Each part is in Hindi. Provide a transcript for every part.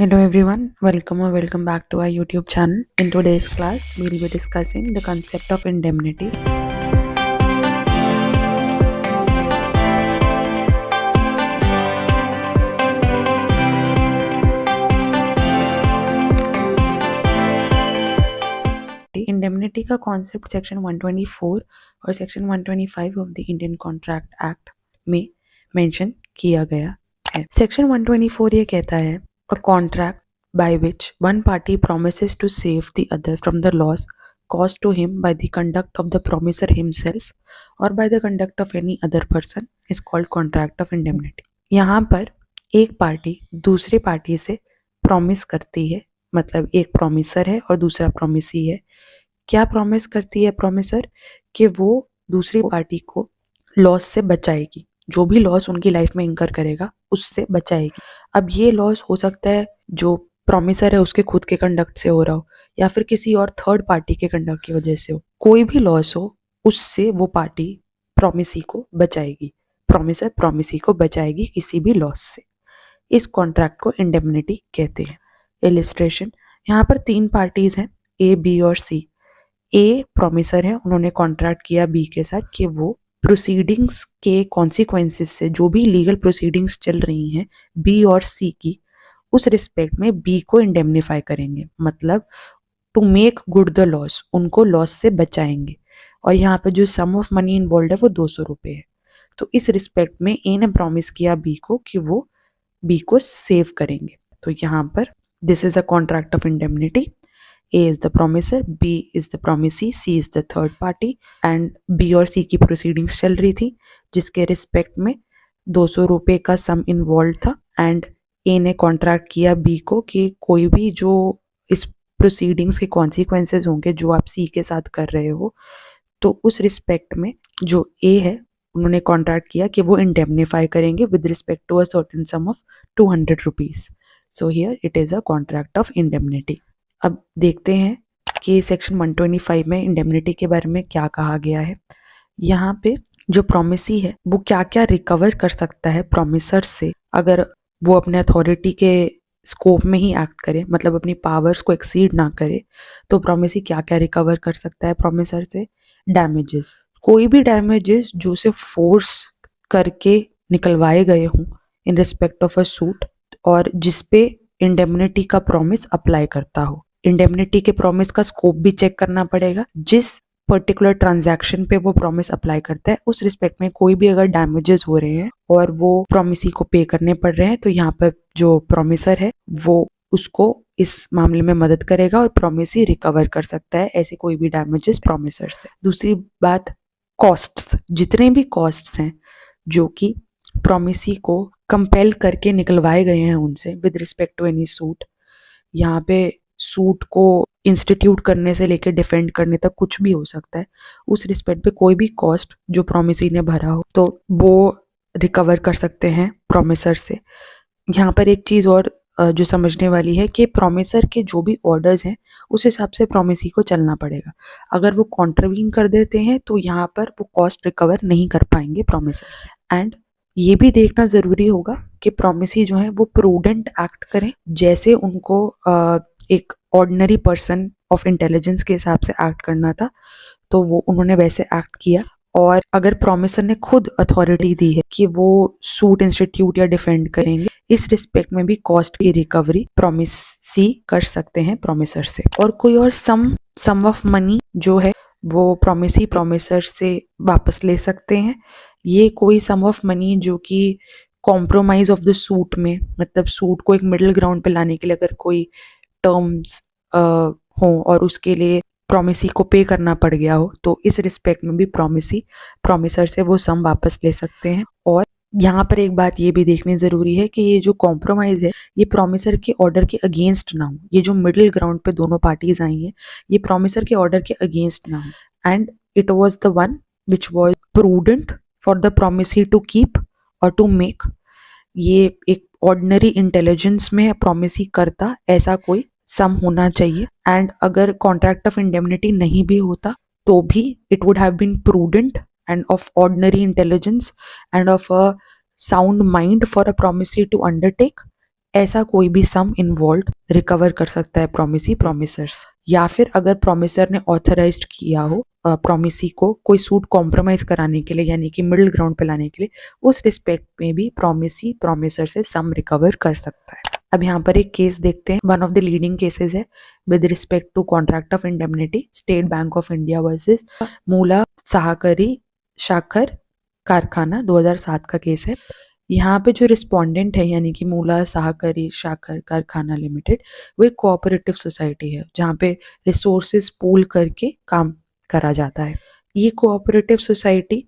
Hello everyone, welcome or welcome back to our YouTube channel. In today's class, we'll be discussing the concept of indemnity. Indemnity का कॉन्सेप्ट सेक्शन 124 और section 125 of the Indian contract act में मेंशन किया गया है। सेक्शन 124 ये कहता है a contract by which one party promises to save the other from the loss caused to him by the conduct of the promiser himself or by the conduct of any other person is called contract of indemnity। यहाँ पर एक पार्टी दूसरे पार्टी से प्रॉमिस करती है, मतलब एक प्रॉमिसर है और दूसरा प्रॉमिसी है। क्या प्रॉमिस करती है प्रॉमिसर? कि वो दूसरी पार्टी को लॉस से बचाएगी, जो भी लॉस उनकी लाइफ में इंकर करेगा उससे बचाएगी। अब ये लॉस हो सकता है जो प्रॉमिसर है उसके खुद के कंडक्ट से हो रहा हो या फिर किसी और थर्ड पार्टी के कंडक्ट की वजह से हो। कोई भी लॉस हो उससे वो पार्टी प्रॉमिसी को बचाएगी, प्रॉमिसर प्रॉमिसी को बचाएगी किसी भी लॉस से। इस कॉन्ट्रैक्ट को इंडेमनिटी कहते हैं। इलिस्ट्रेशन, यहाँ पर तीन पार्टीज हैं, ए बी और सी। ए प्रॉमिसर है, उन्होंने कॉन्ट्रैक्ट किया बी के साथ कि वो प्रोसीडिंग्स के कॉन्सिक्वेंसेस से, जो भी लीगल प्रोसीडिंग्स चल रही हैं बी और सी की, उस रिस्पेक्ट में बी को इंडेमनीफाई करेंगे, मतलब to make good the loss, उनको लॉस से बचाएंगे। और यहाँ पे जो सम ऑफ मनी इन्वॉल्व है वो 200 रुपये है। तो इस रिस्पेक्ट में ए ने प्रॉमिस किया बी को कि वो बी को सेव करेंगे। तो यहाँ पर this is a contract of indemnity. A is the promiser, B is the promisee, C is the third party and B और C की प्रोसीडिंग्स चल रही थी जिसके रिस्पेक्ट में 200 रुपये का सम इन्वॉल्व था एंड A ने कॉन्ट्रैक्ट किया B को कि कोई भी जो इस प्रोसीडिंग्स के कॉन्सिक्वेंसेज होंगे जो आप C के साथ कर रहे हो, तो उस रिस्पेक्ट में जो A है उन्होंने कॉन्ट्रैक्ट किया कि वो इंडेमनीफाई करेंगे with respect to a certain sum of 200 rupees. So here it is a contract of indemnity. अब देखते हैं कि सेक्शन 125 में इंडेमनिटी के बारे में क्या कहा गया है। यहाँ पे जो प्रॉमिसी है वो क्या क्या रिकवर कर सकता है प्रॉमिसर से अगर वो अपने अथॉरिटी के स्कोप में ही एक्ट करे, मतलब अपनी पावर्स को एक्सीड ना करे। तो प्रॉमिसी क्या क्या रिकवर कर सकता है प्रॉमिसर से? डैमेजेस, कोई भी डैमेजेस जो उसे फोर्स करके निकलवाए गए हों in respect of a suit और जिसपे इंडेमनिटी का प्रॉमिस अप्लाई करता हो। इंडेमनिटी के प्रॉमिस का स्कोप भी चेक करना पड़ेगा। जिस पर्टिकुलर ट्रांजैक्शन पे वो प्रॉमिस अप्लाई करता है उस रिस्पेक्ट में कोई भी अगर डैमेजेस हो रहे हैं और वो प्रॉमिसी को पे करने पड़ रहे हैं तो यहाँ पर जो प्रॉमिसर है वो उसको इस मामले में मदद करेगा और प्रॉमिसी रिकवर कर सकता है ऐसे कोई भी डैमेजेस प्रॉमिसर से। दूसरी बात, कॉस्ट्स, जितने भी कॉस्ट्स हैं जो कि प्रॉमिसी को कंपेल करके निकलवाए गए हैं उनसे with respect to any suit. यहाँ पे सूट को इंस्टीट्यूट करने से लेकर डिफेंड करने तक कुछ भी हो सकता है। उस रिस्पेक्ट पे कोई भी कॉस्ट जो प्रॉमिसी ने भरा हो तो वो रिकवर कर सकते हैं प्रॉमिसर से। यहाँ पर एक चीज़ और जो समझने वाली है कि प्रॉमिसर के जो भी ऑर्डर्स हैं उस हिसाब से प्रॉमिसी को चलना पड़ेगा। अगर वो कॉन्ट्रवीन कर देते हैं तो यहाँ पर वो कॉस्ट रिकवर नहीं कर पाएंगे प्रॉमिसर से। एंड ये भी देखना ज़रूरी होगा कि प्रॉमिसी जो है वो प्रूडेंट एक्ट करें, जैसे उनको एक ऑर्डिनरी पर्सन ऑफ इंटेलिजेंस के हिसाब से एक्ट करना था तो वो उन्होंने वैसे एक्ट किया। और अगर प्रॉमिसर ने खुद अथॉरिटी दी है कि वो सूट इंस्टीट्यूट या डिफेंड करेंगे, इस रिस्पेक्ट में भी कॉस्ट की रिकवरी प्रॉमिसी कर सकते हैं प्रॉमिसर से। और कोई और सम ऑफ मनी जो है वो प्रॉमिसी प्रॉमिसर से वापस ले सकते हैं। ये कोई सम ऑफ मनी जो कि कॉम्प्रोमाइज ऑफ द सूट में, मतलब सूट को एक मिडिल ग्राउंड पे लाने के लिए अगर कोई टर्म्स हो और उसके लिए प्रॉमिसी को पे करना पड़ गया हो तो इस रिस्पेक्ट में भी प्रॉमिसी प्रॉमिसर से वो सम वापस ले सकते हैं। और यहाँ पर एक बात ये भी देखनी ज़रूरी है कि ये जो कॉम्प्रोमाइज़ है ये प्रॉमिसर के ऑर्डर के अगेंस्ट ना हो। ये जो मिडिल ग्राउंड पे दोनों पार्टीज आई हैं ये प्रॉमिसर के ऑर्डर के अगेंस्ट ना हो। And it was the one which was prudent for the promisee to keep or to make. ये एक ऑर्डिनरी इंटेलिजेंस में प्रॉमिसी करता ऐसा कोई सम होना चाहिए। एंड अगर कॉन्ट्रैक्ट ऑफ इंडेमनिटी नहीं भी होता तो भी it would have been prudent and of ordinary intelligence and of a sound mind for a promisee to undertake ऐसा कोई भी सम इन्वॉल्व रिकवर कर सकता है प्रॉमिसी प्रोमिसर्स, या फिर अगर प्रॉमिसर ने ऑथराइज्ड किया हो प्रॉमिसी को कोई सूट कॉम्प्रोमाइज कराने के लिए, यानी कि मिडिल ग्राउंड पे लाने के लिए, उस रिस्पेक्ट में भी प्रॉमिसी प्रोमिसर से सम रिकवर कर सकता है। अब यहाँ पर एक केस देखते हैं, one of the leading cases है with respect to contract of indemnity, State Bank of India versus Mula Sahakari Sakhar कारखाना, 2007 का केस है। यहाँ पे जो रिस्पोंडेंट है यानी कि मूला सहकारी शाखर कारखाना लिमिटेड, वो एक कोऑपरेटिव सोसाइटी है जहाँ पे रिसोर्सेज पूल करके काम करा जाता है। ये कोऑपरेटिव सोसाइटी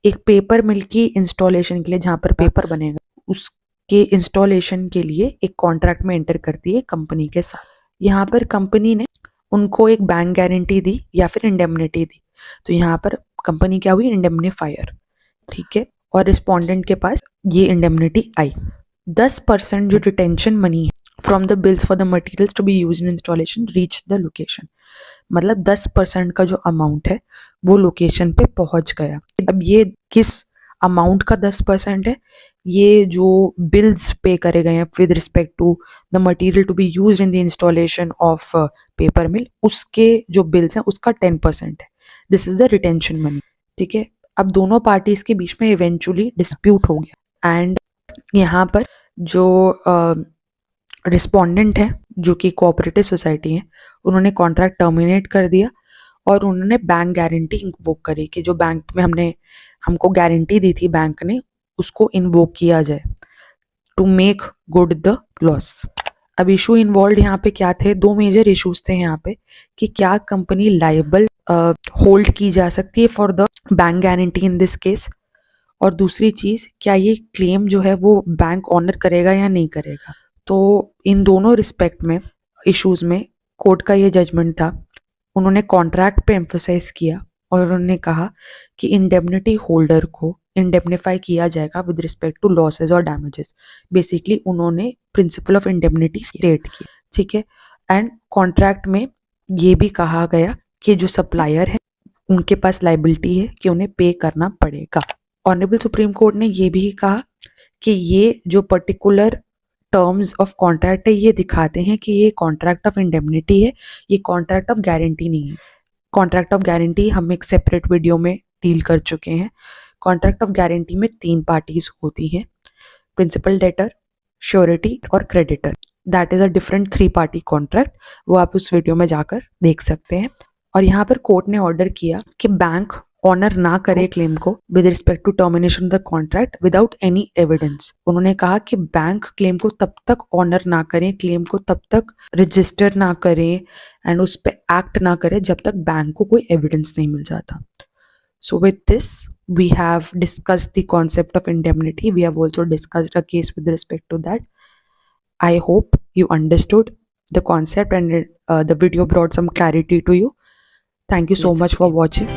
एक पेपर मिल की इंस्टॉलेशन के लिए, जहाँ पर पेपर बनेगा उसके इंस्टॉलेशन के लिए एक कॉन्ट्रैक्ट में एंटर करती है कंपनी के साथ। यहाँ पर कंपनी ने उनको एक बैंक गारंटी दी या फिर इंडेमनिटी दी, तो यहाँ पर कंपनी क्या हुई, इंडेमनीफायर, ठीक है। और रिस्पोंडेंट के पास ये इंडेमनिटी आई। 10% जो रिटेंशन मनी है from the bills for the materials to be used in installation reach the location, मतलब 10% का जो अमाउंट है वो लोकेशन पे पहुंच गया। अब ये किस अमाउंट का 10% है, ये जो बिल्स पे करे गए हैं with respect to the material to be used in the installation of paper mill, उसके जो बिल्स हैं उसका 10% है। This is the retention money, ठीक है। अब दोनों पार्टीज के बीच में इवेंचुअली डिस्प्यूट हो गया एंड यहाँ पर जो रिस्पोंडेंट है जो कि कोऑपरेटिव सोसाइटी है, उन्होंने कॉन्ट्रैक्ट टर्मिनेट कर दिया और उन्होंने बैंक गारंटी इन्वोक करी कि जो बैंक में हमको गारंटी दी थी बैंक ने, उसको इन्वोक किया जाए to make good the loss. अब इशू इन्वॉल्व यहाँ पे क्या थे, दो मेजर इश्यूज थे यहाँ पे कि क्या कंपनी लाइबल होल्ड की जा सकती है for the bank guarantee in this case, और दूसरी चीज क्या ये क्लेम जो है वो बैंक ऑनर करेगा या नहीं करेगा। तो इन दोनों रिस्पेक्ट में इश्यूज में कोर्ट का ये जजमेंट था, उन्होंने कॉन्ट्रैक्ट पे एम्फोसाइज किया और उन्होंने कहा कि इंडेमनिटी होल्डर को इंडेमनीफाई किया जाएगा विद रिस्पेक्ट टू लॉसेज और डैमेजेस। बेसिकली उन्होंने प्रिंसिपल ऑफ इंडेमनिटी स्टेट की, ठीक है। एंड कॉन्ट्रैक्ट में ये भी कहा गया कि जो सप्लायर है उनके पास लाइबिलिटी है कि उन्हें पे करना पड़ेगा। ऑनरेबल सुप्रीम कोर्ट ने ये भी कहा कि ये जो पर्टिकुलर टर्म्स ऑफ कॉन्ट्रैक्ट है ये दिखाते हैं कि ये कॉन्ट्रैक्ट ऑफ इंडेमनिटी है, ये कॉन्ट्रैक्ट ऑफ गारंटी नहीं है। कॉन्ट्रैक्ट ऑफ गारंटी हम एक सेपरेट वीडियो में डील कर चुके हैं। कॉन्ट्रैक्ट ऑफ गारंटी में 3 पार्टीज होती हैं, प्रिंसिपल डेटर, श्योरिटी और creditor. That is a different 3 party contract, वो आप उस वीडियो में जाकर देख सकते हैं। और यहाँ पर कोर्ट ने ऑर्डर किया कि बैंक ऑनर ना करे क्लेम को with respect to termination of the contract without any evidence. उन्होंने कहा कि बैंक क्लेम को तब तक ऑनर ना करें, क्लेम को तब तक रजिस्टर ना करें एंड उस पर एक्ट ना करें जब तक बैंक को कोई एविडेंस नहीं मिल जाता। So with this, we have discussed the concept of indemnity. We have also discussed a case with respect to that. I hope you understood the concept and the video brought some clarity to you. Thank you so much for watching.